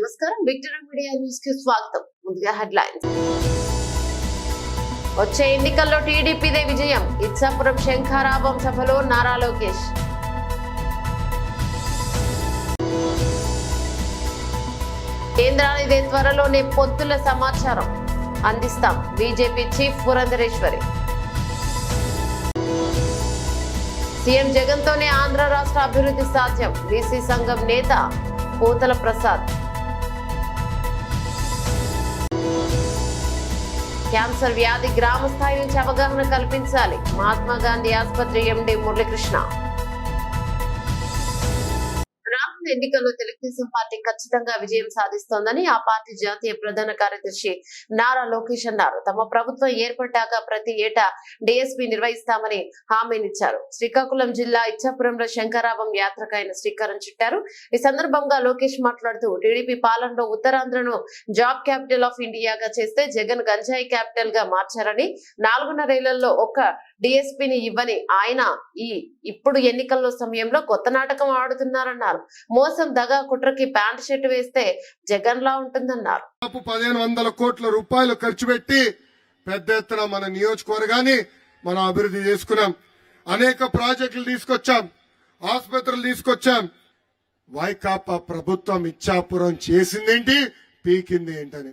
నమస్కారం. Victory media news కి స్వాగతం. ముందుగా హెడ్లైన్స్. వచ్చే ఎన్నికల్లో టీడీపీదే విజయం. ఇచ్చాపురం శంఖారావం సభలో నారా లోకేష్. కేంద్రానిదే త్వరలోనే పొత్తుల సమాచారం అందిస్తాం. BJP chief Purandeswari. CM Jagan తోనే ఆంధ్ర రాష్ట్ర అభివృద్ధి సాధ్యం. బీసీ సంఘం నేత పోతల ప్రసాద్. క్యాన్సర్ వ్యాధి గ్రామ స్థాయి నుంచి అవగాహన కల్పించాలి. మహాత్మా గాంధీ ఆసుపత్రి ఎండీ మురళీకృష్ణ. రానున్న ఎన్నికల్లో తెలుగుదేశం పార్టీ ఖచ్చితంగా విజయం సాధిస్తోందని ఆ పార్టీ జాతీయ ప్రధాన కార్యదర్శి నారా లోకేష్ అన్నారు. తమ ప్రభుత్వం ఏర్పడ్డాక ప్రతి ఏటా డిఎస్పీ నిర్వహిస్తామని హామీనిచ్చారు. శ్రీకాకుళం జిల్లా ఇచ్చాపురంలో శంకరావం యాత్రకు ఆయన శ్రీకారం చుట్టారు. ఈ సందర్భంగా లోకేష్ మాట్లాడుతూ టీడీపీ పాలనలో ఉత్తరాంధ్రను జాబ్ క్యాపిటల్ ఆఫ్ ఇండియాగా చేస్తే జగన్ గంజాయి క్యాపిటల్ గా మార్చారని, 4.5 ఏళ్లలో ఒక్క డిఎస్పీని ఇవ్వని ఆయన ఇప్పుడు ఎన్నికల్లో సమయంలో కొత్త నాటకం ఆడుతున్నారన్నారు. మోసం, దగా, కుట్రకి ప్యాంట్ షర్ట్ వేస్తే జగన్ లా ఉంటుందన్నారు. 1500 కోట్ల రూపాయలు ఖర్చు పెట్టి పెద్ద ఎత్తున మన నియోజకవర్గాన్ని మనం అభివృద్ధి చేసుకున్నాం. అనేక ప్రాజెక్టులు తీసుకొచ్చాం, ఆసుపత్రులు తీసుకొచ్చాం. వైకాపా ప్రభుత్వం ఇచ్చాపురం చేసిందేంటి, పీకింది ఏంటని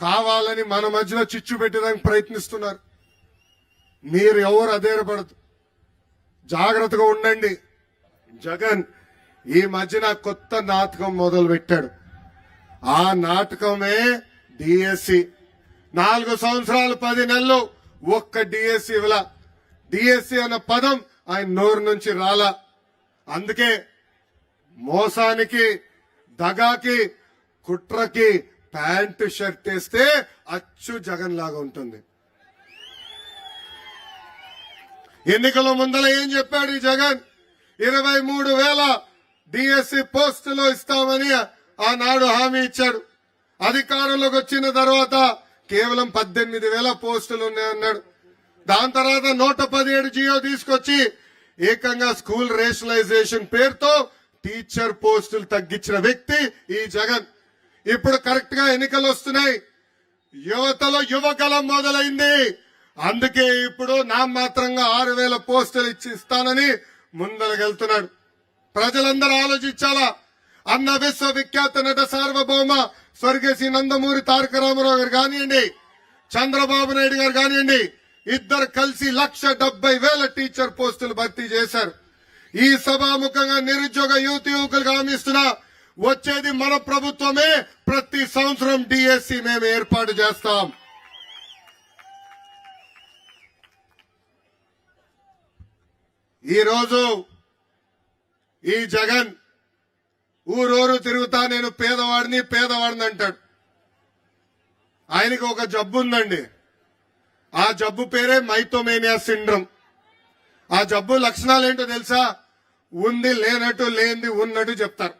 కావాలని మన మధ్యలో చిచ్చు పెట్టడానికి ప్రయత్నిస్తున్నారు. మీరు ఎవరు అధైర్యపడదు, జాగ్రత్తగా ఉండండి. జగన్ ఈ మధ్యన కొత్త నాటకం మొదలు పెట్టాడు. ఆ నాటకమే డిఎస్సి. 4 సంవత్సరాలు 10 నెలలు ఒక్క డిఎస్సి ఇవ్వలా. డిఎస్సి అన్న పదం ఆయన నోరు నుంచి రాలా. అందుకే మోసానికి, దగాకి, కుట్రకి ప్యాంటు షర్ట్ వేస్తే అచ్చు జగన్ లాగా ఉంటుంది. ఎన్నికల ముందర ఏం చెప్పాడు ఈ జగన్? 23,000 డిఎస్సి పోస్టులు ఇస్తామని ఆనాడు హామీ ఇచ్చాడు. అధికారంలోకి వచ్చిన తర్వాత కేవలం 18,000 పోస్టులు ఉన్నాయన్నాడు. దాని తర్వాత 117 జియో తీసుకొచ్చి ఏకంగా స్కూల్ రేషనలైజేషన్ పేరుతో టీచర్ పోస్టులు తగ్గించిన వ్యక్తి ఈ జగన్. ఇప్పుడు కరెక్ట్ గా ఎన్నికలు వస్తున్నాయి. యువతలో యువకలం మొదలైంది. అందుకే ఇప్పుడు నామమాత్రంగా 6,000 పోస్టులు ఇస్తానని ముందరకెళ్తున్నాడు. ప్రజలందరూ ఆలోచించాలా. అన్న విశ్వవిఖ్యాత నట సార్వభౌమ స్వర్గశ్రీ నందమూరి తారక రామారావు గారు కానివ్వండి, చంద్రబాబు నాయుడు గారు కానివ్వండి, ఇద్దరు కలిసి 1,70,000 టీచర్ పోస్టులు భర్తీ చేశారు. ఈ సభాముఖంగా నిరుద్యోగ యువకులకు హామీస్తున్నా, వచ్చేది మన ప్రభుత్వమే. ప్రతి సంవత్సరం డిఎస్సి మేము ఏర్పాటు చేస్తాం. ఈ రోజు ఈ జగన్ ఊరూరు తిరుగుతా నేను పేదవాడిని అంటాడు. ఆయనకి ఒక జబ్బు ఉందండి. ఆ జబ్బు పేరే మైథోమేనియా సిండ్రోమ్. ఆ జబ్బు లక్షణాలు ఏంటో తెలుసా? ఉంది లేనట్టు, లేనిది ఉన్నట్టు చెప్తారు.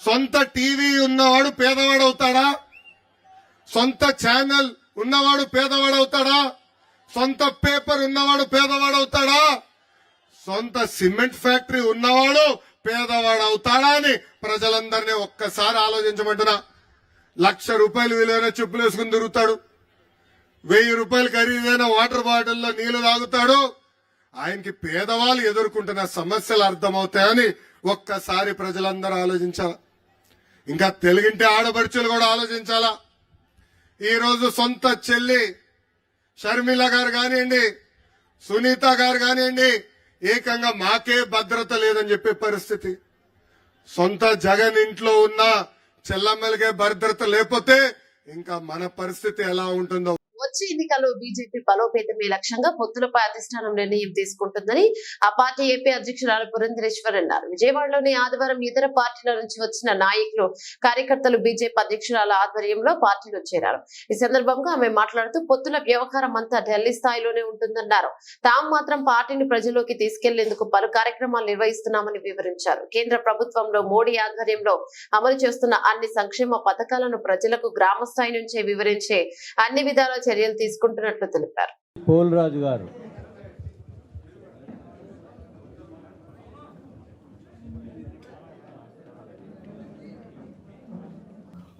సొంత టీవీ ఉన్నవాడు పేదవాడవుతాడా? సొంత ఛానల్ ఉన్నవాడు పేదవాడవుతాడా? సొంత పేపర్ ఉన్నవాడు పేదవాడవుతాడా? సొంత సిమెంట్ ఫ్యాక్టరీ ఉన్నవాడు పేదవాడవుతాడా అని ప్రజలందరినీ ఒక్కసారి ఆలోచించమంటున్నా. 1,00,000 రూపాయలు విలువైన చెప్పులు వేసుకుని తిరుగుతాడు. 1,000 రూపాయలు ఖరీదైన వాటర్ బాటిల్లో నీళ్లు తాగుతాడు. ఆయనకి పేదవాళ్ళు ఎదుర్కొంటున్న సమస్యలు అర్థమవుతాయని ఒక్కసారి ప్రజలందరూ ఆలోచించాలా. ఇంకా తెలుగింటి ఆడపడుచులు కూడా ఆలోచించాలా. ఈ రోజు సొంత చెల్లి షర్మిల గారు కానివ్వండి, సునీత గారు కానివ్వండి, ఏకంగా మాకే భద్రత లేదని చెప్పే పరిస్థితి. సొంత జగన్ ఇంట్లో ఉన్న చెల్లమ్మలకే భద్రత లేకపోతే ఇంకా మన పరిస్థితి ఎలా ఉంటుందో. వచ్చే ఎన్నికల్లో బీజేపీ బలోపేతమే లక్ష్యంగా పొత్తులపై అధిష్టానం నిర్ణయం తీసుకుంటుందని ఆ పార్టీ ఏపీ అధ్యక్షురాలు పురంధరేశ్వరి అన్నారు. విజయవాడలోని ఆదివారం ఇతర పార్టీల నుంచి వచ్చిన నాయకులు, కార్యకర్తలు బీజేపీ అధ్యక్షురాల ఆధ్వర్యంలో పార్టీలో చేరారు. ఈ సందర్భంగా ఆమె మాట్లాడుతూ పొత్తుల వ్యవహారం అంతా ఢిల్లీ స్థాయిలోనే ఉంటుందన్నారు. తాము మాత్రం పార్టీని ప్రజల్లోకి తీసుకెళ్లేందుకు పలు కార్యక్రమాలు నిర్వహిస్తున్నామని వివరించారు. కేంద్ర ప్రభుత్వంలో మోడీ ఆధ్వర్యంలో అమలు చేస్తున్న అన్ని సంక్షేమ పథకాలను ప్రజలకు గ్రామ స్థాయి నుంచే వివరించే అన్ని విధాల చర్యలు తీసుకుంటున్నట్లు తెలిపారు. పోలరాజు గారు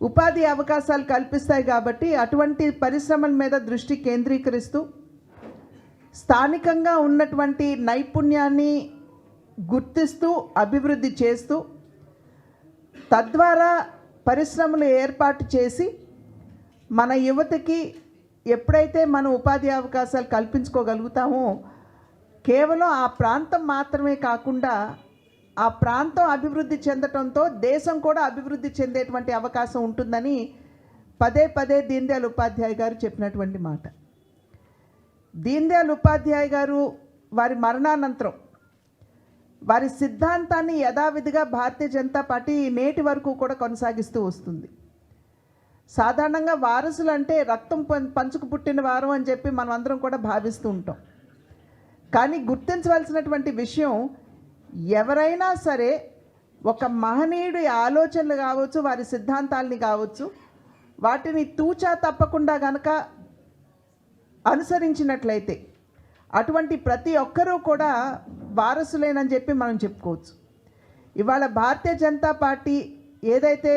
ఉపాధి అవకాశాలు కల్పిస్తాయి. కాబట్టి అటువంటి పరిశ్రమల మీద దృష్టి కేంద్రీకరిస్తూ స్థానికంగా ఉన్నటువంటి నైపుణ్యాన్ని గుర్తిస్తూ అభివృద్ధి చేస్తూ తద్వారా పరిశ్రమలు ఏర్పాటు చేసి మన యువతకి ఎప్పుడైతే మనం ఉపాధి అవకాశాలు కల్పించుకోగలుగుతామో కేవలం ఆ ప్రాంతం మాత్రమే కాకుండా ఆ ప్రాంతం అభివృద్ధి చెందటంతో దేశం కూడా అభివృద్ధి చెందేటువంటి అవకాశం ఉంటుందని పదే పదే దీన్ దయాళ్ ఉపాధ్యాయ గారు చెప్పినటువంటి మాట. దీన్ దయాళ్ ఉపాధ్యాయ గారు వారి మరణానంతరం వారి సిద్ధాంతాన్ని యథావిధిగా భారతీయ జనతా పార్టీ నేటి వరకు కూడా కొనసాగిస్తూ వస్తుంది. సాధారణంగా వారసులు అంటే రక్తం పంచుకు పుట్టిన వారం అని చెప్పి మనం అందరం కూడా భావిస్తూ ఉంటాం. కానీ గుర్తించవలసినటువంటి విషయం, ఎవరైనా సరే ఒక మహనీయుడి ఆలోచనలు కావచ్చు, వారి సిద్ధాంతాలని కావచ్చు, వాటిని తూచా తప్పకుండా గనక అనుసరించినట్లయితే అటువంటి ప్రతి ఒక్కరూ కూడా వారసులేనని చెప్పి మనం చెప్పుకోవచ్చు. ఇవాళ భారతీయ జనతా పార్టీ ఏదైతే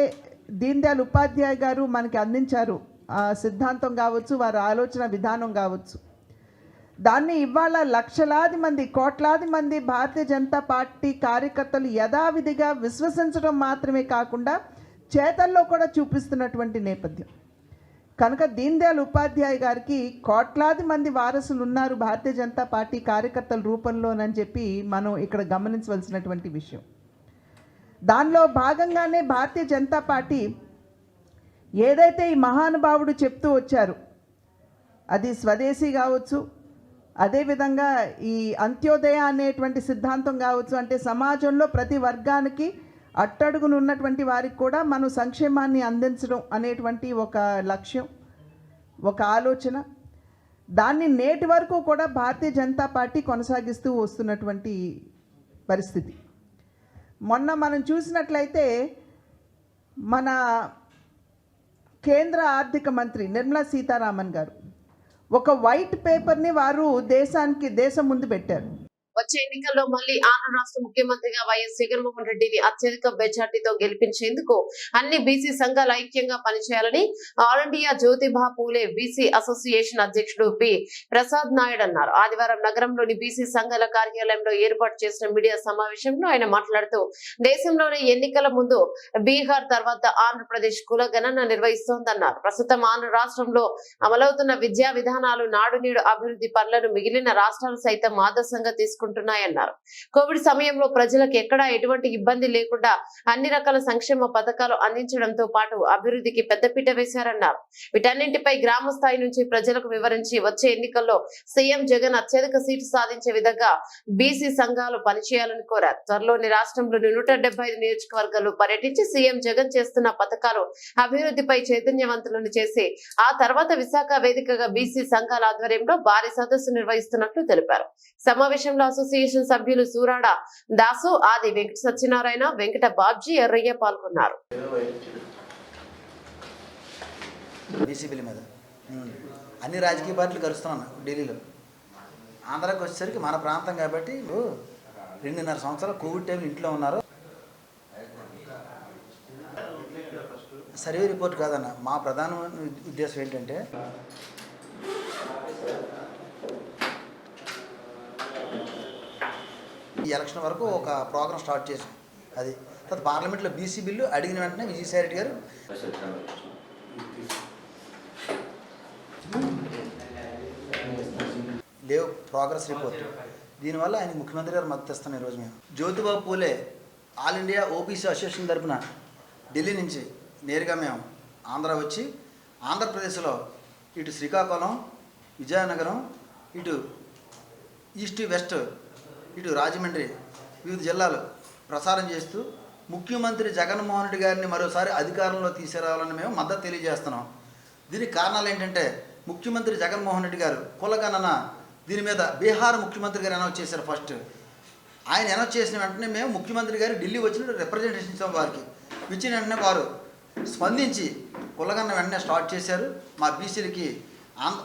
దీన్ దయాళ్ ఉపాధ్యాయ గారు మనకి అందించారు, ఆ సిద్ధాంతం కావచ్చు, వారి ఆలోచన విధానం కావచ్చు, దాన్ని ఇవాళ లక్షలాది మంది, కోట్లాది మంది భారతీయ జనతా పార్టీ కార్యకర్తలు యథావిధిగా విశ్వసించడం మాత్రమే కాకుండా చేతల్లో కూడా చూపిస్తున్నటువంటి నేపథ్యం. కనుక దీన్ దయాళ్ ఉపాధ్యాయ గారికి కోట్లాది మంది వారసులు ఉన్నారు భారతీయ జనతా పార్టీ కార్యకర్తల రూపంలోనని చెప్పి మనం ఇక్కడ గమనించవలసినటువంటి విషయం. దానిలో భాగంగానే భారతీయ జనతా పార్టీ ఏదైతే ఈ మహానుభావుడు చెప్తూ వచ్చారు, అది స్వదేశీ కావచ్చు, అదేవిధంగా ఈ అంత్యోదయ అనేటువంటి సిద్ధాంతం కావచ్చు, అంటే సమాజంలో ప్రతి వర్గానికి అట్టడుగును ఉన్నటువంటి వారికి కూడా మనం సంక్షేమాన్ని అందించడం అనేటువంటి ఒక లక్ష్యం, ఒక ఆలోచన, దాన్ని నేటి వరకు కూడా భారతీయ జనతా పార్టీ కొనసాగిస్తూ వస్తున్నటువంటి పరిస్థితి. మొన్న మనం చూసినట్లయితే మన కేంద్ర ఆర్థిక మంత్రి నిర్మలా సీతారామన్ గారు ఒక వైట్ పేపర్ని వారు దేశం ముందు పెట్టారు. వచ్చే ఎన్నికల్లో మళ్లీ ఆంధ్ర రాష్ట్ర ముఖ్యమంత్రిగా వైఎస్ జగన్మోహన్ రెడ్డిని అత్యధిక మెజార్టీతో గెలిపించేందుకు అన్ని బీసీ సంఘాలు ఐక్యంగా పనిచేయాలని all India Jyotiba Phule BC association అధ్యక్షుడు పి ప్రసాద్ నాయుడు అన్నారు. ఆదివారం నగరంలోని బీసీ సంఘాల కార్యాలయంలో ఏర్పాటు చేసిన మీడియా సమావేశంలో ఆయన మాట్లాడుతూ, దేశంలోనే ఎన్నికల ముందు బీహార్ తర్వాత ఆంధ్రప్రదేశ్ కుల గణన నిర్వహిస్తోందన్నారు. ప్రస్తుతం ఆంధ్ర రాష్ట్రంలో అమలవుతున్న విద్యా విధానాలు నాడు నేడు అభివృద్ధి పనులను మిగిలిన రాష్ట్రాలు సైతం ఆదర్శంగా తీసుకుంటున్నాయన్నారు. కోవిడ్ సమయంలో ప్రజలకు ఎక్కడా ఎటువంటి ఇబ్బంది లేకుండా అన్ని రకాల సంక్షేమ పథకాలు అందించడంతో పాటు అభివృద్ధికి పెద్దపీట వేశారన్నారు. వీటన్నింటిపై గ్రామ స్థాయి నుంచి ప్రజలకు వివరించి వచ్చే ఎన్నికల్లో సీఎం జగన్ అత్యధిక సీటు సాధించే విధంగా బీసీ సంఘాలు పనిచేయాలని కోరారు. త్వరలోని రాష్ట్రంలోని 175 నియోజకవర్గాలు పర్యటించి సీఎం జగన్ చేస్తున్న పథకాలు అభివృద్ధిపై చైతన్యవంతులను చేసి ఆ తర్వాత విశాఖ వేదికగా బీసీ సంఘాల ఆధ్వర్యంలో భారీ సదస్సు నిర్వహిస్తున్నట్లు తెలిపారు. సమావేశంలో అసోసియేషన్ సభ్యులు సూరాడ దాసు, ఆది వెంకట సత్యనారాయణ, వెంకట బాబ్జీ, ఎర్రయ్య పాల్గొన్నారు. బీసీబీల మీద అన్ని రాజకీయ పార్టీలు కలుస్తున్నాను ఢిల్లీలో. ఆంధ్రాకి వచ్చేసరికి మన ప్రాంతం కాబట్టి 2.5 సంవత్సరాలు కోవిడ్ టైంలో ఇంట్లో ఉన్నారు. సర్వే రిపోర్ట్ కాదన్న, మా ప్రధాన ఉద్దేశం ఏంటంటే ఈ ఎలక్షన్ వరకు ఒక ప్రోగ్రామ్ స్టార్ట్ చేసాం. అది తర్వాత పార్లమెంట్లో బీసీ బిల్లు అడిగిన వెంటనే విజయసాయి రెడ్డి గారు లేవు ప్రోగ్రెస్ రిపోర్ట్. దీనివల్ల ఆయన ముఖ్యమంత్రి గారు మద్దతు ఇస్తాం. ఈరోజు మేము Jyotiba Phule all India OBC association తరఫున ఢిల్లీ నుంచి నేరుగా మేము ఆంధ్ర వచ్చి ఆంధ్రప్రదేశ్లో ఇటు శ్రీకాకుళం, విజయనగరం, ఇటు ఈస్ట్ వెస్ట్, ఇటు రాజమండ్రి వివిధ జిల్లాలు ప్రసారం చేస్తూ ముఖ్యమంత్రి జగన్మోహన్ రెడ్డి గారిని మరోసారి అధికారంలో తీసుకురావాలని మేము మద్దతు తెలియజేస్తున్నాం. దీనికి కారణాలు ఏంటంటే ముఖ్యమంత్రి జగన్మోహన్ రెడ్డి గారు కులగణన దీని మీద బీహార్ ముఖ్యమంత్రి గారు అనౌన్స్ చేశారు. ఫస్ట్ ఆయన అనౌన్స్ చేసిన వెంటనే మేము ముఖ్యమంత్రి గారు ఢిల్లీ వచ్చిన రిప్రజెంటేషన్ ఇచ్చాం వారికి. ఇచ్చిన వెంటనే వారు స్పందించి కులగణన వెంటనే స్టార్ట్ చేశారు. మా బీసీలకి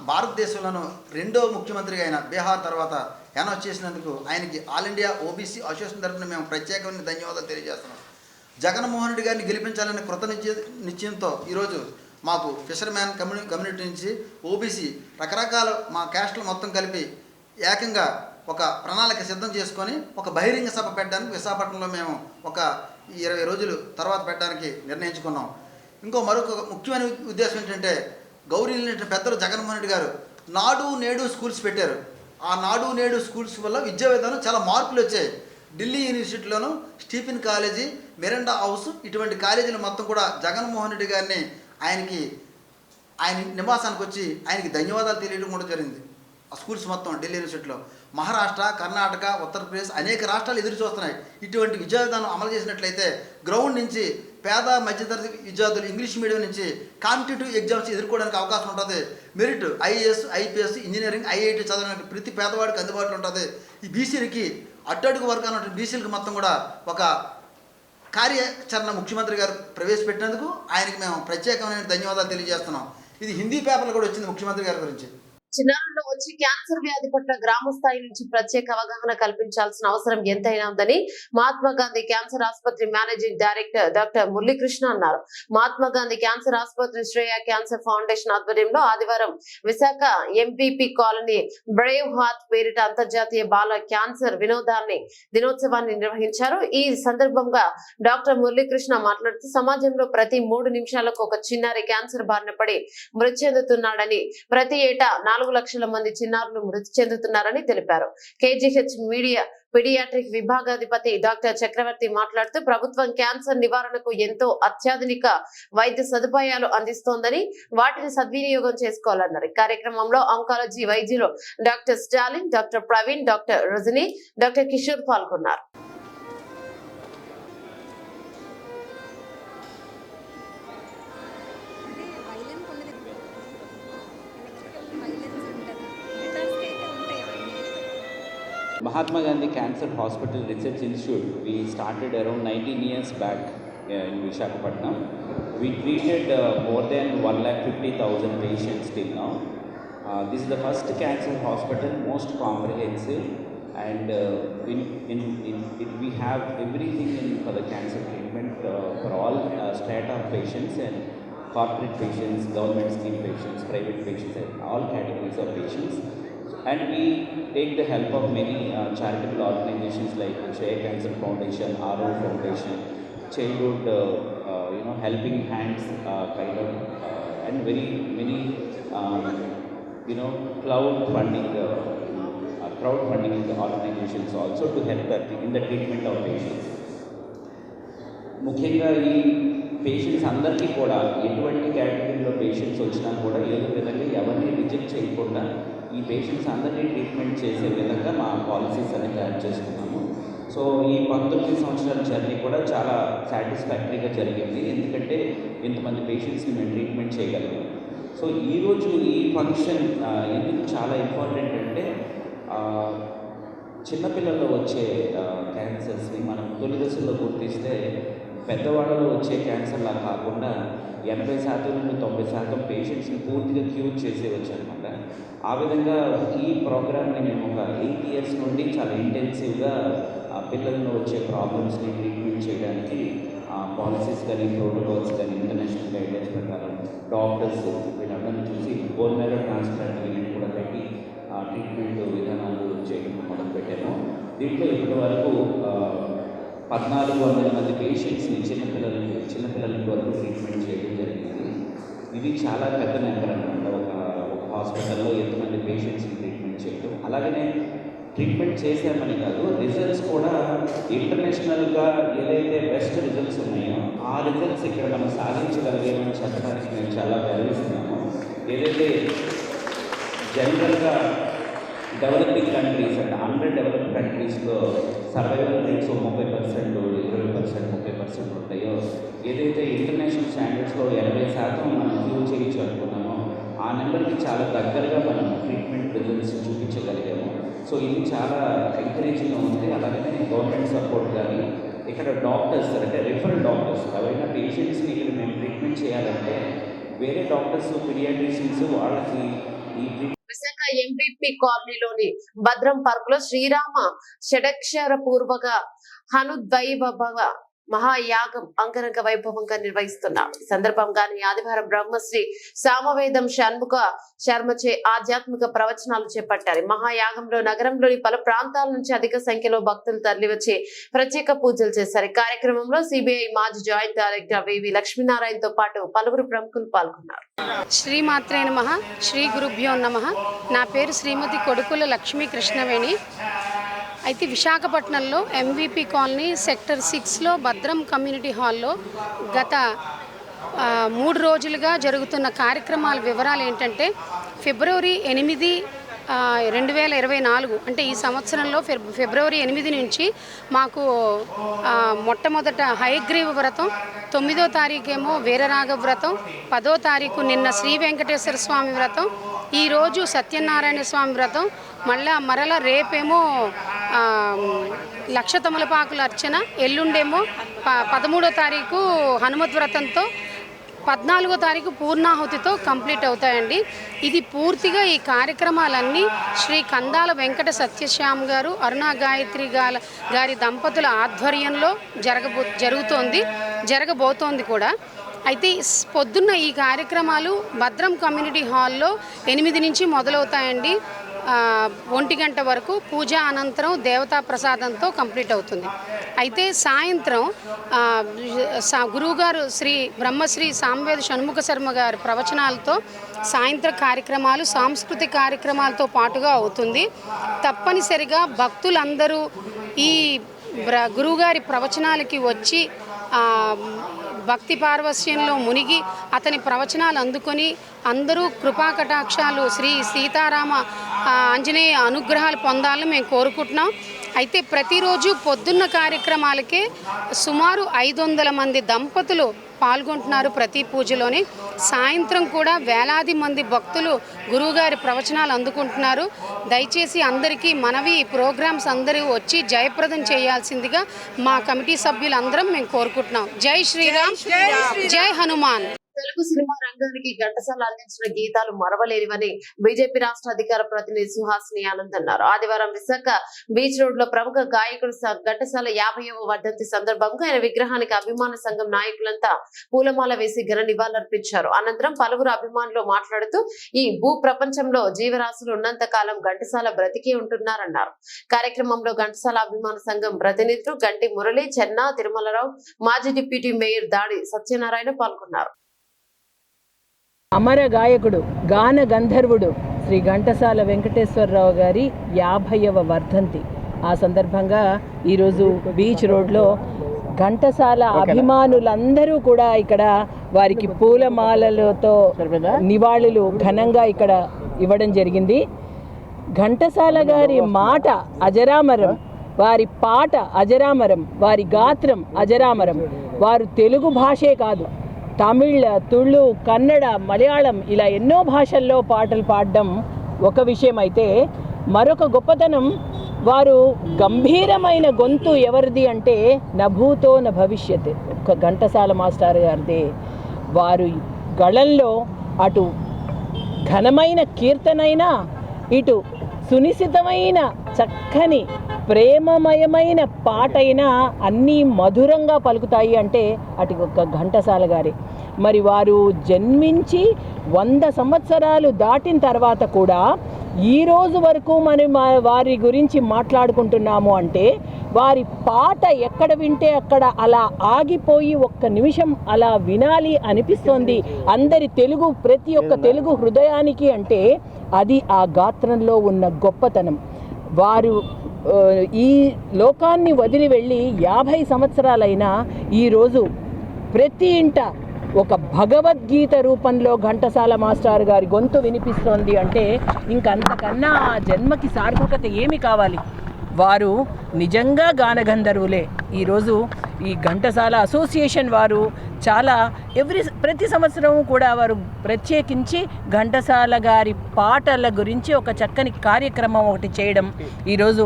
భారతదేశంలోనూ 2వ ముఖ్యమంత్రిగా అయిన బీహార్ తర్వాత అనౌన్స్ చేసినందుకు ఆయనకి ఆల్ ఇండియా ఓబీసీ అసోసియేషన్ తరఫున మేము ప్రత్యేకమైన ధన్యవాదాలు తెలియజేస్తున్నాం. జగన్మోహన్ రెడ్డి గారిని గెలిపించాలనే కృత నిశ్చయంతో ఈరోజు మాకు ఫిషర్మ్యాన్ కమ్యూనిటీ నుంచి ఓబీసీ రకరకాల మా క్యాస్టులు మొత్తం కలిపి ఏకంగా ఒక ప్రణాళిక సిద్ధం చేసుకొని ఒక బహిరంగ సభ పెట్టడానికి విశాఖపట్నంలో మేము ఒక 20 రోజులు తర్వాత పెట్టడానికి నిర్ణయించుకున్నాం. మరొక ముఖ్యమైన ఉద్దేశం ఏంటంటే గౌరవనీయులైన పెద్దలు జగన్మోహన్ రెడ్డి గారు నాడు నేడు స్కూల్స్ పెట్టారు. ఆ నాడు నేడు స్కూల్స్ వల్ల విద్యా విధానం చాలా మార్పులు వచ్చాయి. ఢిల్లీ యూనివర్సిటీలోను స్టీఫెన్ కాలేజీ, మిరాండా హౌస్ ఇటువంటి కాలేజీలు మొత్తం కూడా జగన్మోహన్ రెడ్డి గారిని ఆయన నివాసానికి వచ్చి ఆయనకి ధన్యవాదాలు తెలియడం కూడా జరిగింది. ఆ స్కూల్స్ మొత్తం ఢిల్లీ యూనివర్సిటీలో మహారాష్ట్ర, కర్ణాటక, ఉత్తరప్రదేశ్ అనేక రాష్ట్రాలు ఎదురు చూస్తున్నాయి. ఇటువంటి విద్యా విధానం అమలు చేసినట్లయితే గ్రౌండ్ నుంచి పేద మధ్యతరగతి విద్యార్థులు ఇంగ్లీష్ మీడియం నుంచి కాంపిటేటివ్ ఎగ్జామ్స్ ఎదుర్కోవడానికి అవకాశం ఉంటుంది. Merit IAS, IPS, engineering, IIT చదవడానికి ప్రతి పేదవాడికి అందుబాటులో ఉంటుంది. ఈ బీసీలకి అట్టడుగు వర్గాల బీసీలకు మొత్తం కూడా ఒక కార్యాచరణ ముఖ్యమంత్రి గారు ప్రవేశపెట్టినందుకు ఆయనకి మేము ప్రత్యేకమైన ధన్యవాదాలు తెలియజేస్తున్నాం. ఇది హిందీ పేపర్లో కూడా వచ్చింది ముఖ్యమంత్రి గారి గురించి. చిన్నారుల్లో వచ్చి క్యాన్సర్ వ్యాధి పట్ల గ్రామ స్థాయి నుంచి ప్రత్యేక అవగాహన కల్పించాల్సిన అవసరం ఎంతైనా ఉందని మహాత్మా గాంధీ క్యాన్సర్ ఆసుపత్రి మేనేజింగ్ డైరెక్టర్ డాక్టర్ మురళీకృష్ణ అన్నారు. మహాత్మా గాంధీ క్యాన్సర్ ఆసుపత్రి శ్రేయ క్యాన్సర్ ఫౌండేషన్ ఆధ్వర్యంలో ఆదివారం Visakha MPP colony Brave heart పేరిట అంతర్జాతీయ బాల క్యాన్సర్ దినోత్సవాన్ని నిర్వహించారు. ఈ సందర్భంగా డాక్టర్ మురళీకృష్ణ మాట్లాడుతూ సమాజంలో ప్రతి 3 నిమిషాలకు ఒక చిన్నారి క్యాన్సర్ బారిన పడి మృతి చెందుతున్నాడని, ప్రతి ఏటా 4 లక్షల మంది చిన్నారులు మృతి చెందుతున్నారని తెలిపారు. కేజీహెచ్ పీడియాట్రిక్ విభాగాధిపతి డాక్టర్ చక్రవర్తి మాట్లాడుతూ ప్రభుత్వం క్యాన్సర్ నివారణకు ఎంతో అత్యాధునిక వైద్య సదుపాయాలు అందిస్తోందని, వాటిని సద్వినియోగం చేసుకోవాలన్నారు. కార్యక్రమంలో ఆంకాలజీ వైద్యులు doctor Stalin, doctor Praveen, doctor Rajani, doctor Kishore పాల్గొన్నారు. Mahatma Gandhi Cancer Hospital Research Institute, we started around 19 years back in Visakhapatnam. We treated more than 150,000 patients till now. This is the first cancer hospital, most comprehensive, and we have everything for the cancer treatment for all strata of patients and corporate patients, government scheme patients, private patients, and all categories of patients. And we take the help of many charitable organizations like Shreya Cancer Foundation, RO Foundation, Childhood, Helping Hands kind of, and very many, crowdfunding organizations also to help in the treatment of patients. ముఖ్యంగా ఈ patients అందరికీ కూడా ఎటువంటి కేటగిరీలో patients వచ్చినా కూడా ఏదో విధంగా ఎవరిని రిజెక్ట్ చేయకుండా ఈ పేషెంట్స్ అందరినీ ట్రీట్మెంట్ చేసే విధంగా మా పాలసీస్ అనేది తయారు చేసుకున్నాము. సో ఈ 19 సంవత్సరాల జర్నీ కూడా చాలా సాటిస్ఫాక్టరీగా జరిగింది, ఎందుకంటే ఇంతమంది పేషెంట్స్ని మేము ట్రీట్మెంట్ చేయగలిగాం. సో ఈరోజు ఈ ఫంక్షన్ ఎందుకు చాలా ఇంపార్టెంట్ అంటే చిన్నపిల్లల్లో వచ్చే క్యాన్సర్స్ని మనం తొలి దశలో గుర్తిస్తే పెద్దవాళ్ళలో వచ్చే క్యాన్సర్లా కాకుండా 80% నుండి 90% పేషెంట్స్ని పూర్తిగా క్యూర్ చేసేవచ్చు అనమాట. ఆ విధంగా ఈ ప్రోగ్రామ్ని మేము ఒక 8 ఇయర్స్ నుండి చాలా ఇంటెన్సివ్గా పిల్లల్లో వచ్చే ప్రాబ్లమ్స్ని ట్రీట్మెంట్ చేయడానికి పాలసీస్ కానీ, ప్రోటోకాల్స్ కానీ, ఇంటర్నేషనల్ గైడ్లైన్స్ ప్రకారం డాక్టర్స్ వీళ్ళందరినీ చూసి బోన్ మ్యారో ట్రాన్స్ప్లాంట్ యూనిట్ కూడా పెట్టి ట్రీట్మెంట్ విధానాలు చేయడం మొదలుపెట్టాము. దీంట్లో ఇప్పటి వరకు 1400 మంది పేషెంట్స్ని చిన్నపిల్లలకి వరకు ట్రీట్మెంట్ చేయడం జరిగింది. ఇది చాలా పెద్ద నెంబర్ అనమాట. ఒక హాస్పిటల్లో ఎంతమంది పేషెంట్స్ని ట్రీట్మెంట్ చేయడం. అలాగనే ట్రీట్మెంట్ చేసామని కాదు, రిజల్ట్స్ కూడా ఇంటర్నేషనల్గా ఏదైతే బెస్ట్ రిజల్ట్స్ ఉన్నాయో ఆ రిజల్ట్స్ ఇక్కడ మనం సాధించగలిగామని చెప్పడానికి మేము చాలా గర్విస్తున్నాము. ఏదైతే జనరల్గా developing countries and under developed కంట్రీస్లో సర్వైవల్ రేట్స్ 30%, 20%, 30% ఉంటాయో, ఏదైతే ఇంటర్నేషనల్ స్టాండర్డ్స్లో 80% మనం క్యూర్ చేయొచ్చు అనుకున్నామో ఆ నెంబర్కి చాలా దగ్గరగా మనం ట్రీట్మెంట్ రిజల్ట్స్ చూపించగలిగాము. సో ఇది చాలా ఎంకరేజింగ్గా ఉంది. అలాగనే గవర్నమెంట్ సపోర్ట్ కానీ ఇక్కడ డాక్టర్స్ అంటే రిఫరల్ డాక్టర్స్ ఎవరైనా పేషెంట్స్ని ఇక్కడ మేము ట్రీట్మెంట్ చేయాలంటే వేరే డాక్టర్స్, పీడియాట్రిషియన్స్ వాళ్ళకి ఈ విశాఖ ఎంపీపీ కాలనీలోని భద్రం పార్క్ లో శ్రీరామ షడక్షర పూర్వక హనుద్వైభవ మహాయాగం అంగరంగ వైభవంగా నిర్వహిస్తున్నారు. ఈ సందర్భంగానే ఆదివారం బ్రహ్మశ్రీ సామవేదం షణ్ముఖ శర్మచే ఆధ్యాత్మిక ప్రవచనాలు చేపట్టారు. మహాయాగంలో నగరంలోని పలు ప్రాంతాల నుంచి అధిక సంఖ్యలో భక్తులు తరలివచ్చి ప్రత్యేక పూజలు చేశారు. ఈ కార్యక్రమంలో సిబిఐ మాజీ జాయింట్ డైరెక్టర్ వివి లక్ష్మీనారాయణతో పాటు పలువురు ప్రముఖులు పాల్గొన్నారు. శ్రీమాత్రే నమః, శ్రీ గురుభ్యో నమః. నా పేరు శ్రీమతి కొడుకుల లక్ష్మీ కృష్ణవేణి. అయితే విశాఖపట్నంలో ఎంవిపి కాలనీ సెక్టర్ 6లో భద్రం కమ్యూనిటీ హాల్లో గత 3 రోజులుగా జరుగుతున్న కార్యక్రమాల వివరాలు ఏంటంటే, ఫిబ్రవరి 8, 2024 అంటే ఈ సంవత్సరంలో ఫిబ్రవరి 8 నుంచి మాకు మొట్టమొదట హయగ్రీవ వ్రతం, 9వ తారీఖేమో వీరరాఘవ వ్రతం, 10వ తారీఖు నిన్న శ్రీ వెంకటేశ్వర స్వామి వ్రతం, ఈరోజు సత్యనారాయణ స్వామి వ్రతం, మరలా రేపేమో లక్ష తమలపాకుల అర్చన, ఎల్లుండేమో 13వ తారీఖు హనుమత్ వ్రతంతో, 14వ తారీఖు పూర్ణాహుతితో కంప్లీట్ అవుతాయండి. ఇది పూర్తిగా ఈ కార్యక్రమాలన్నీ శ్రీ కందాల వెంకట సత్యశ్యామ్ గారు, అరుణా గాయత్రి గారి దంపతుల ఆధ్వర్యంలో జరగబోతోంది కూడా. అయితే పొద్దున్న ఈ కార్యక్రమాలు భద్రం కమ్యూనిటీ హాల్లో 8 నుంచి మొదలవుతాయండి. 1 గంట వరకు పూజ అనంతరం దేవతా ప్రసాదంతో కంప్లీట్ అవుతుంది. అయితే సాయంత్రం గురువుగారు శ్రీ బ్రహ్మశ్రీ సామవేద షణ్ముఖ శర్మ గారి ప్రవచనాలతో సాయంత్ర కార్యక్రమాలు, సాంస్కృతిక కార్యక్రమాలతో పాటుగా అవుతుంది. తప్పనిసరిగా భక్తులందరూ ఈ గురువుగారి ప్రవచనాలకి వచ్చి భక్తి పార్వశ్యంలో మునిగి అతని ప్రవచనాలు అందుకొని అందరూ కృపాకటాక్షాలు శ్రీ సీతారామ ఆంజనేయ అనుగ్రహాలు పొందాలని మేము కోరుకుంటున్నాం. అయితే ప్రతిరోజు పొద్దున్న కార్యక్రమాలకే సుమారు 500 మంది దంపతులు పాల్గొంటున్నారు ప్రతి పూజలోని. సాయంత్రం కూడా వేలాది మంది భక్తులు గురువుగారి ప్రవచనాలు అందుకుంటున్నారు. దయచేసి అందరికీ మనవి, ఈ ప్రోగ్రామ్స్ అందరూ వచ్చి జయప్రదం చేయాల్సిందిగా మా కమిటీ సభ్యులందరం మేము కోరుకుంటున్నాం. జై శ్రీరామ్, జై హనుమాన్. తెలుగు సినిమా రంగానికి ఘంటసాల అందించిన గీతాలు మరవలేనివని బీజేపీ రాష్ట్ర అధికార ప్రతినిధి సుహాసిని ఆనంద్ అన్నారు. ఆదివారం విశాఖ బీచ్ రోడ్ లో ప్రముఖ గాయకుడు ఘంటసాల 50వ వర్ధంతి సందర్భంగా ఆయన విగ్రహానికి అభిమాన సంఘం నాయకులంతా పూలమాల వేసి ఘన నివాళులర్పించారు. అనంతరం పలువురు అభిమానులు మాట్లాడుతూ ఈ భూ ప్రపంచంలో జీవరాశులు ఉన్నంత కాలం ఘంటసాల బ్రతికి ఉంటున్నారన్నారు. కార్యక్రమంలో ఘంటసాల అభిమాన సంఘం ప్రతినిధులు గంటి మురళి, చెన్నా తిరుమలరావు, మాజీ డిప్యూటీ మేయర్ దాడి సత్యనారాయణ పాల్గొన్నారు. అమర గాయకుడు, గాన గంధర్వుడు శ్రీ ఘంటసాల వెంకటేశ్వరరావు గారి 50వ వర్ధంతి. ఆ సందర్భంగా ఈరోజు బీచ్ రోడ్లో ఘంటసాల అభిమానులందరూ కూడా ఇక్కడ వారికి పూలమాలలతో నివాళులు ఘనంగా ఇక్కడ ఇవ్వడం జరిగింది. ఘంటసాల గారి మాట అజరామరం, వారి పాట అజరామరం, వారి గాత్రం అజరామరం. వారు తెలుగు భాషే కాదు, తమిళ, తుళు, కన్నడ, మలయాళం ఇలా ఎన్నో భాషల్లో పాటలు పాడడం ఒక విషయం అయితే, మరొక గొప్పతనం వారు గంభీరమైన గొంతు ఎవరిది అంటే నభూతో న భవిష్యత్, ఒక ఘంటసాల మాస్టర్ గారిదే. వారు గళంలో అటు ఘనమైన కీర్తనైనా, ఇటు సునిశితమైన చక్కని ప్రేమమయమైన పాటైనా అన్నీ మధురంగా పలుకుతాయి అంటే అటు ఒక ఘంటసాల గారే. మరి వారు జన్మించి 100 సంవత్సరాలు దాటిన తర్వాత కూడా ఈ రోజు వరకు మనం వారి గురించి మాట్లాడుకుంటున్నాము అంటే, వారి పాట ఎక్కడ వింటే అక్కడ అలా ఆగిపోయి ఒక్క నిమిషం అలా వినాలి అనిపిస్తోంది అందరి ప్రతి ఒక్క తెలుగు హృదయానికి. అంటే అది ఆ గాత్రంలో ఉన్న గొప్పతనం. వారు ఈ లోకాన్ని వదిలి వెళ్ళి 50 సంవత్సరాలైనా ఈరోజు ప్రతి ఇంట ఒక భగవద్గీత రూపంలో ఘంటసాల మాస్టర్ గారి గొంతు వినిపిస్తోంది అంటే ఇంకంతకన్నా ఆ జన్మకి సార్థకత ఏమి కావాలి? వారు నిజంగా గానగంధర్వులే. ఈరోజు ఈ ఘంటసాల అసోసియేషన్ వారు చాలా ప్రతి సంవత్సరం కూడా వారు ప్రత్యేకించి ఘంటసాల గారి పాటల గురించి ఒక చక్కని కార్యక్రమం ఒకటి చేయడం. ఈరోజు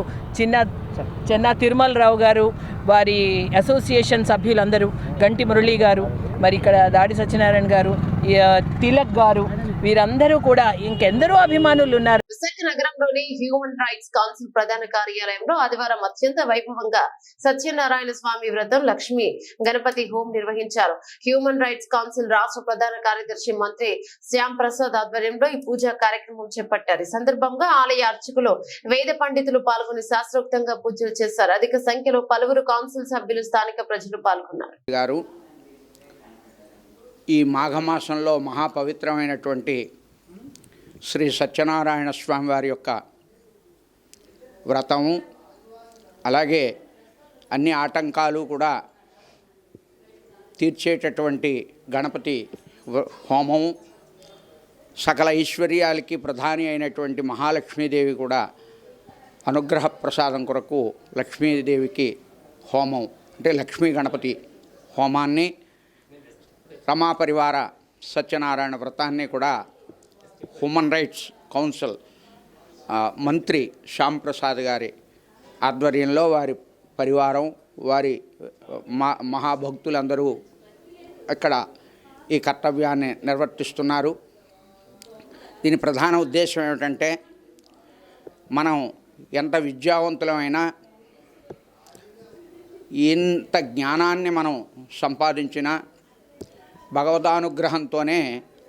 చెన్నా తిరుమలరావు గారు, వారి అసోసియేషన్ సభ్యులందరూ, గంటి మురళి గారు, మరి ఇక్కడ దాడి సత్యనారాయణ గారు, తిలక్ గారు, వీరందరూ కూడా ఇంకెందరో అభిమానులు ఉన్నారు. విశాఖ నగరం నగరంలోని హ్యూమన్ రైట్స్ కౌన్సిల్ ప్రధాన కార్యాలయంలో ఆదివారం అత్యంత వైభవంగా సత్యనారాయణ స్వామి వ్రతం లక్ష్మీ గణపతి హోం నిర్వహించారు. హ్యూమన్ రైట్స్ కౌన్సిల్ రాష్ట్ర ప్రధాన కార్యదర్శి మంత్రి శ్యామ్ ప్రసాద్ ఆధ్వర్యంలో ఈ పూజా కార్యక్రమం చేపట్టారు. ఈ సందర్భంగా ఆలయ అర్చకులు వేద పండితులు పాల్గొని శాస్త్రోక్తంగా పూజలు చేశారు. అధిక సంఖ్యలో పలువురు కౌన్సిల్ సభ్యులు స్థానిక ప్రజలు పాల్గొన్నారు. ఈ మాఘమాసంలో మహాపవిత్రమైనటువంటి శ్రీ సత్యనారాయణ స్వామి వారి యొక్క వ్రతము, అలాగే అన్ని ఆటంకాలు కూడా తీర్చేటటువంటి గణపతి హోమము, సకల ఐశ్వర్యాలకి ప్రధాని అయినటువంటి మహాలక్ష్మీదేవి కూడా అనుగ్రహ ప్రసాదం కొరకు లక్ష్మీదేవికి హోమం అంటే లక్ష్మీ గణపతి హోమాన్ని, రమా పరివార సత్యనారాయణ వ్రతాన్ని కూడా హ్యూమన్ రైట్స్ కౌన్సిల్ మంత్రి శ్యామ్ ప్రసాద్ గారి ఆధ్వర్యంలో వారి పరివారం, వారి మహాభక్తులందరూ ఇక్కడ ఈ కర్తవ్యాన్ని నిర్వర్తిస్తున్నారు. దీని ప్రధాన ఉద్దేశం ఏమిటంటే, మనం ఎంత విద్యావంతులమైనా, ఎంత జ్ఞానాన్ని మనం సంపాదించినా భగవదానుగ్రహంతోనే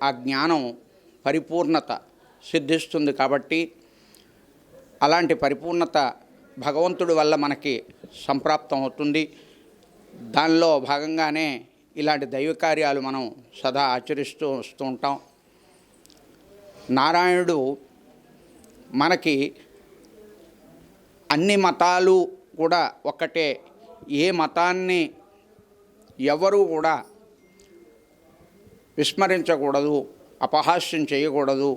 ఆ జ్ఞానం పరిపూర్ణత సిద్ధిస్తుంది. కాబట్టి అలాంటి పరిపూర్ణత భగవంతుడి వల్ల మనకి సంప్రాప్తం అవుతుంది. దానిలో భాగంగానే ఇలాంటి దైవ కార్యాలు మనం సదా ఆచరిస్తూ వస్తూ ఉంటాం. నారాయణుడు మనకి అన్ని మతాలు కూడా ఒక్కటే. ఏ మతాన్ని ఎవరు కూడా విస్మరించకూడదు, అపహాస్యం చేయకూడదు.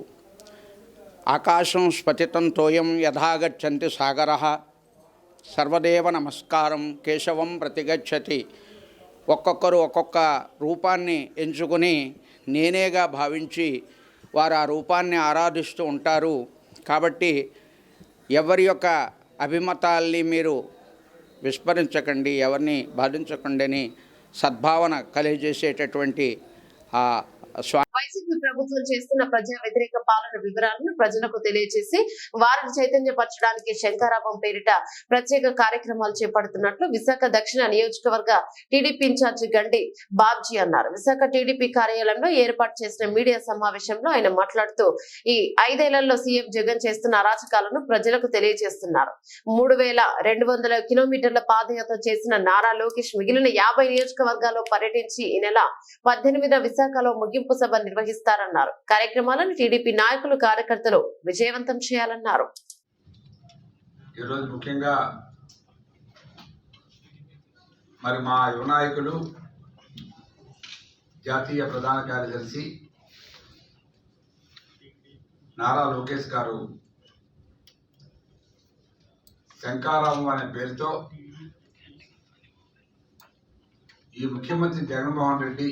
ఆకాశం స్ఫటితం తోయం యథాగచ్చంతి సాగరః సర్వదేవ నమస్కారం కేశవం ప్రతిగచ్చతి. ఒక్కొక్కరు ఒక్కొక్క రూపాన్ని ఎంచుకొని నేనేగా భావించి వారు ఆ రూపాన్ని ఆరాధిస్తూ ఉంటారు. కాబట్టి ఎవరి యొక్క అభిమతాల్ని మీరు విస్మరించకండి, ఎవరిని బాధించకండి అని సద్భావన కలిగజేసేటటువంటి వైసీపీ ప్రభుత్వం చేస్తున్న ప్రజా వ్యతిరేక పాలన వివరాలను ప్రజలకు తెలియజేసి వారిని చైతన్యపరచడానికి శంకరాభం పేరిట ప్రత్యేక కార్యక్రమాలు చేపడుతున్నట్లు విశాఖ దక్షిణ నియోజకవర్గ టీడీపీ ఇన్ఛార్జి గండి బాబ్జీ అన్నారు. విశాఖ టీడీపీ కార్యాలయంలో ఏర్పాటు చేసిన మీడియా సమావేశంలో ఆయన మాట్లాడుతూ ఈ 5 ఏళ్లలో సీఎం జగన్ చేస్తున్న అరాచకాలను ప్రజలకు తెలియజేస్తున్నారు. 3200 కిలోమీటర్ల పాదయాత్ర చేసిన నారా లోకేష్ మిగిలిన 50 నియోజకవర్గాల్లో పర్యటించి ఈ నెల 18న విశాఖలో ముగింపు సభ నిర్వహిస్తారన్నారు. కార్యక్రమాలను టీడీపీ నాయకులు, కార్యకర్తలు విజయవంతం చేయాలన్నారు. ఈరోజు ముఖ్యంగా మరి మా యువ నాయకులు, జాతీయ ప్రధాన కార్యదర్శి నారా లోకేష్ గారు శంకారావం అనే పేరుతో ఈ ముఖ్యమంత్రి జగన్మోహన్ రెడ్డి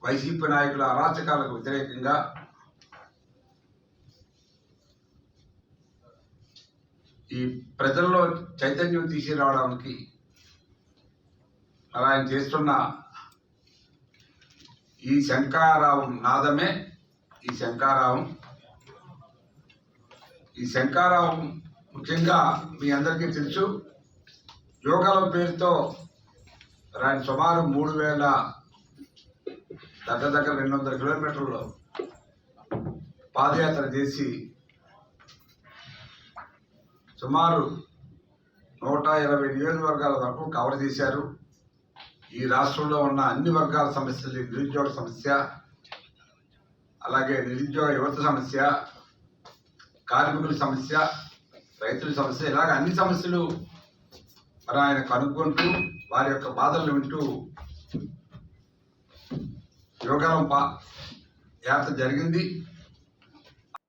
వైసీపీ నాయకుల అరాచకాలకు వ్యతిరేకంగా ఈ ప్రజల్లో చైతన్యం తీసుకురావడానికి ఆయన చేస్తున్న ఈ శంకారావం నాదమే ఈ శంకారావం. ఈ శంకారావం ముఖ్యంగా మీ అందరికీ తెలుసు, యోగాల పేరుతో ఆయన సుమారు 3000 దగ్గర 200 కిలోమీటర్లు పాదయాత్ర చేసి సుమారు 120 నియోజకవర్గాల వరకు కవర్ చేశారు. ఈ రాష్ట్రంలో ఉన్న అన్ని వర్గాల సమస్యలు, నిరుద్యోగ సమస్య, అలాగే నిరుద్యోగ యువత సమస్య, కార్మికుల సమస్య, రైతుల సమస్య, ఇలాగ అన్ని సమస్యలు మరి ఆయన కనుక్కుంటూ వారి యొక్క బాధలను వింటూ యోగాలం యాత్ర జరిగింది.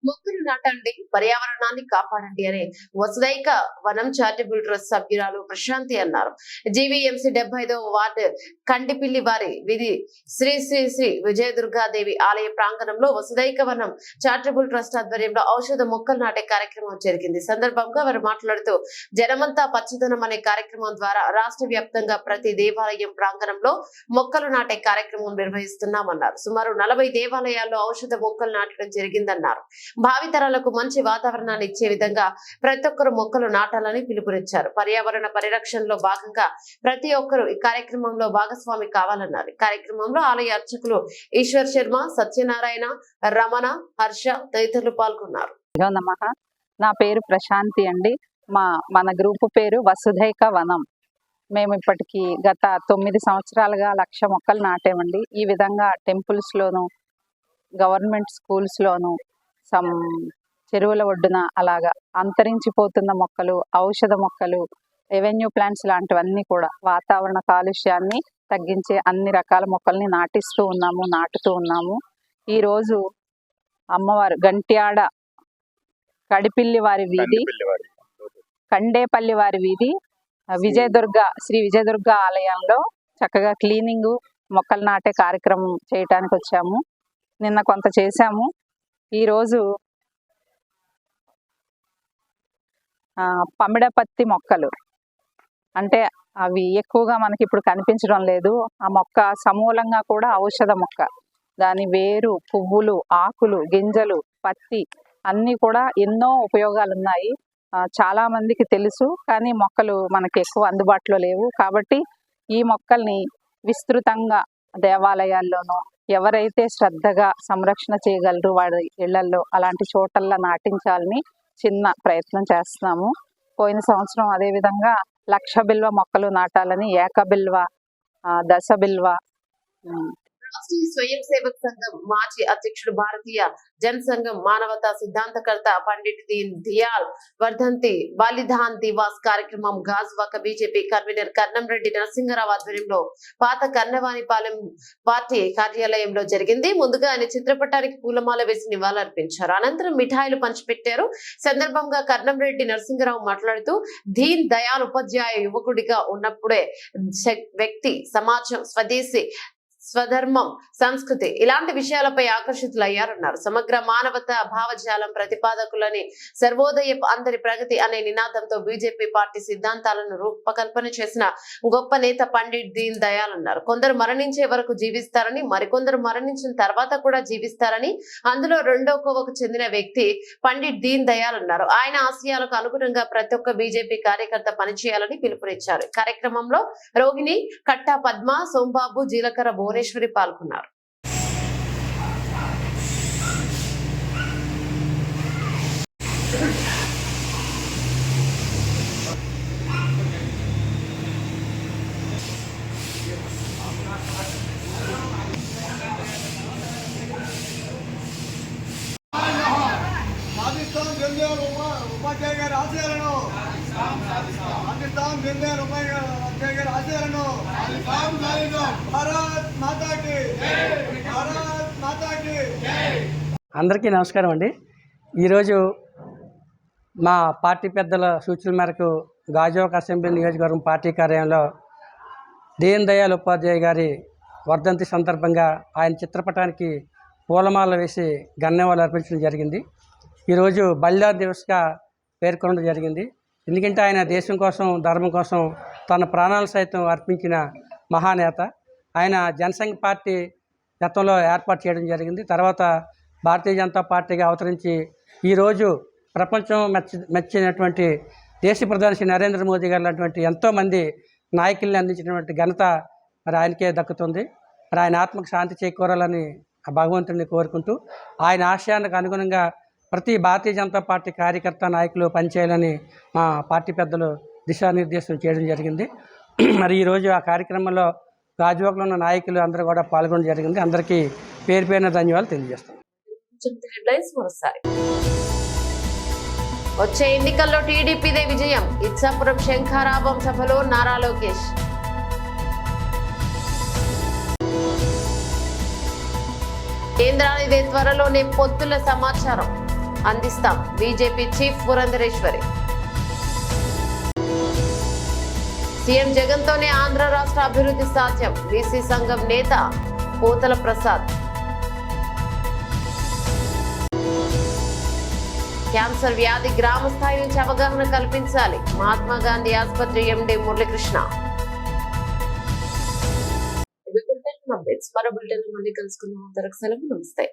మొక్కలు నాటండి, పర్యావరణాన్ని కాపాడండి అని వసుదైక వనం చారిటబుల్ ట్రస్ట్ సభ్యురాలు ప్రశాంతి అన్నారు. జీవీఎంసీ 75వ వార్డు కండిపిల్లి వారి విధి శ్రీ శ్రీ శ్రీ విజయదుర్గాదేవి ఆలయ ప్రాంగణంలో వసుదైక వనం చారిటబుల్ ట్రస్ట్ ఆధ్వర్యంలో ఔషధ మొక్కలు నాటే కార్యక్రమం జరిగింది. సందర్భంగా వారు మాట్లాడుతూ జనమంతా పచ్చదనం అనే కార్యక్రమం ద్వారా రాష్ట్ర వ్యాప్తంగా ప్రతి దేవాలయం ప్రాంగణంలో మొక్కలు నాటే కార్యక్రమం నిర్వహిస్తున్నామన్నారు. సుమారు 40 దేవాలయాల్లో ఔషధ మొక్కలు నాటడం జరిగిందన్నారు. భావితరాలకు మంచి వాతావరణాన్ని ఇచ్చే విధంగా ప్రతి ఒక్కరు మొక్కలు నాటాలని పిలుపునిచ్చారు. పర్యావరణ పరిరక్షణలో భాగంగా ప్రతి ఒక్కరూ ఈ కార్యక్రమంలో భాగస్వామి కావాలన్నారు. ఈ కార్యక్రమంలో ఆలయ అర్చకులు ఈశ్వర్ శర్మ, సత్యనారాయణ, రమణ, హర్ష తదితరులు పాల్గొన్నారు. నమః. నా పేరు ప్రశాంతి అండి. మన గ్రూపు పేరు వసుధైక వనం. మేము ఇప్పటికి గత 9 సంవత్సరాలుగా 1,00,000 మొక్కలు నాటామండి. ఈ విధంగా టెంపుల్స్లోను, గవర్నమెంట్ స్కూల్స్లోను, చెరువుల ఒడ్డున అలాగా అంతరించిపోతున్న మొక్కలు, ఔషధ మొక్కలు, రెవెన్యూ ప్లాంట్స్ లాంటివన్నీ కూడా వాతావరణ కాలుష్యాన్ని తగ్గించే అన్ని రకాల మొక్కల్ని నాటుతూ ఉన్నాము. ఈరోజు అమ్మవారు గంట్యాడ కడిపిల్లి వారి వీధి, కండేపల్లి వారి వీధి, శ్రీ విజయదుర్గ ఆలయంలో చక్కగా క్లీనింగ్, మొక్కలు నాటే కార్యక్రమం చేయటానికి వచ్చాము. నిన్న కొంత చేశాము. ఈరోజు పమిడపత్తి మొక్కలు అంటే అవి ఎక్కువగా మనకి ఇప్పుడు కనిపించడం లేదు. ఆ మొక్క సమూలంగా కూడా ఔషధ మొక్క. దాని వేరు, పువ్వులు, ఆకులు, గింజలు, పత్తి అన్నీ కూడా ఎన్నో ఉపయోగాలు ఉన్నాయి. చాలా మందికి తెలుసు, కానీ మొక్కలు మనకి ఎక్కువ అందుబాటులో లేవు. కాబట్టి ఈ మొక్కల్ని విస్తృతంగా దేవాలయాల్లోనూ ఎవరైతే శ్రద్ధగా సంరక్షణ చేయగలరు వారి ఇళ్లల్లో అలాంటి చోటల్లో నాటించాలని చిన్న ప్రయత్నం చేస్తున్నాము. పోయిన సంవత్సరం అదేవిధంగా 1,00,000 బిల్వ మొక్కలు నాటాలని ఏకబిల్వ, దశబిల్వ. రాష్ట్రీయ స్వయం సేవక్ సంఘం మాజీ అధ్యక్షుడు, భారతీయ జనసంఘం మానవతా సిద్ధాంతకర్త పండిట్ దీన్ దయాల్ వర్ధంతి బలిదాన్ దివాస్ కార్యక్రమం గాజువాక బీజేపీ కన్వీనర్ కర్నంరెడ్డి నరసింగరావు ఆధ్వర్యంలో పాత కన్నవానిపాలెం పార్టీ కార్యాలయంలో జరిగింది. ముందుగా ఆయన చిత్రపటానికి పూలమాల వేసి నివాళులర్పించారు. అనంతరం మిఠాయిలు పంచిపెట్టారు. సందర్భంగా కర్నంరెడ్డి నరసింగరావు మాట్లాడుతూ, దీన్ దయాల్ ఉపాధ్యాయ యువకుడిగా ఉన్నప్పుడే వ్యక్తి, సమాజం, స్వదేశీ, స్వధర్మం, సంస్కృతి ఇలాంటి విషయాలపై ఆకర్షితులయ్యారన్నారు. సమగ్ర మానవత భావజాలం ప్రతిపాదకులని, సర్వోదయ అందరి ప్రగతి అనే నినాదంతో బీజేపీ పార్టీ సిద్ధాంతాలను రూపకల్పన చేసిన గొప్ప నేత పండిట్ దీన్ దయాల్ అన్నారు. కొందరు మరణించే వరకు జీవిస్తారని, మరికొందరు మరణించిన తర్వాత కూడా జీవిస్తారని, అందులో రెండో కోవకు చెందిన వ్యక్తి పండిట్ దీన్ దయాల్ అన్నారు. ఆయన ఆశయాలకు అనుగుణంగా ప్రతి ఒక్క బీజేపీ కార్యకర్త పనిచేయాలని పిలుపునిచ్చారు. కార్యక్రమంలో రోహిణి, కట్టా పద్మ, సోంబాబు, జీలకర్ర భువనేశ్వరి పాల్గొన్నారు. ఉపాధ్యాయ గారి ఆశయాలను అందరికీ నమస్కారం అండి. ఈరోజు మా పార్టీ పెద్దల సూచనల మేరకు గాజువాక అసెంబ్లీ నియోజకవర్గం పార్టీ కార్యాలయంలో దీన్ దయాల్ ఉపాధ్యాయ గారి వర్ధంతి సందర్భంగా ఆయన చిత్రపటానికి పూలమాల వేసి గన్నెవాళ్ళు అర్పించడం జరిగింది. ఈరోజు బలిదాన్ దివస్గా పేర్కొనడం జరిగింది. ఎందుకంటే ఆయన దేశం కోసం, ధర్మం కోసం తన ప్రాణాలు సైతం అర్పించిన మహానేత. ఆయన జనసంఘ పార్టీ గతంలో ఏర్పాటు చేయడం జరిగింది. తర్వాత భారతీయ జనతా పార్టీగా అవతరించి ఈరోజు ప్రపంచం మెచ్చినటువంటి దేశ ప్రధాని శ్రీ నరేంద్ర మోదీ గారు లాంటి ఎంతోమంది నాయకుల్ని అందించినటువంటి ఘనత మరి ఆయనకే దక్కుతుంది. మరి ఆయన ఆత్మకు శాంతి చేకూరాలని ఆ భగవంతుడిని కోరుకుంటూ ఆయన ఆశయానికి అనుగుణంగా ప్రతి భారతీయ జనతా పార్టీ కార్యకర్త, నాయకులు పనిచేయాలని మా పార్టీ పెద్దలు దిశానిర్దేశం చేయడం జరిగింది. మరి ఈరోజు ఆ కార్యక్రమంలో గాజువాకలో ఉన్న నాయకులు అందరూ కూడా పాల్గొనడం జరిగింది. అందరికీ పేరు పేరున ధన్యవాదాలు తెలియజేస్తాం. వచ్చే ఎన్నికల్లో టీడీపీదే విజయం. ఇచ్చాపురం శంఖారావం సభలో నారా లోకేష్. కేంద్రానిదే త్వరలోనే పొత్తుల సమాచారం అందిస్తాం. BJP chief Purandeswari. CM Jagan తోనే ఆంధ్ర రాష్ట్ర అభివృద్ధి సాధ్యం. బీసీ సంఘం నేత పోతల ప్రసాద్. క్యాన్సర్ వ్యాధి గ్రామ స్థాయి నుంచి అవగాహన కల్పించాలి. మహాత్మా గాంధీ ఆసుపత్రి ఎండీ మురళీకృష్ణ. మరో బులెటిన్ మళ్ళీ కలుసుకుందాం. నమస్తే.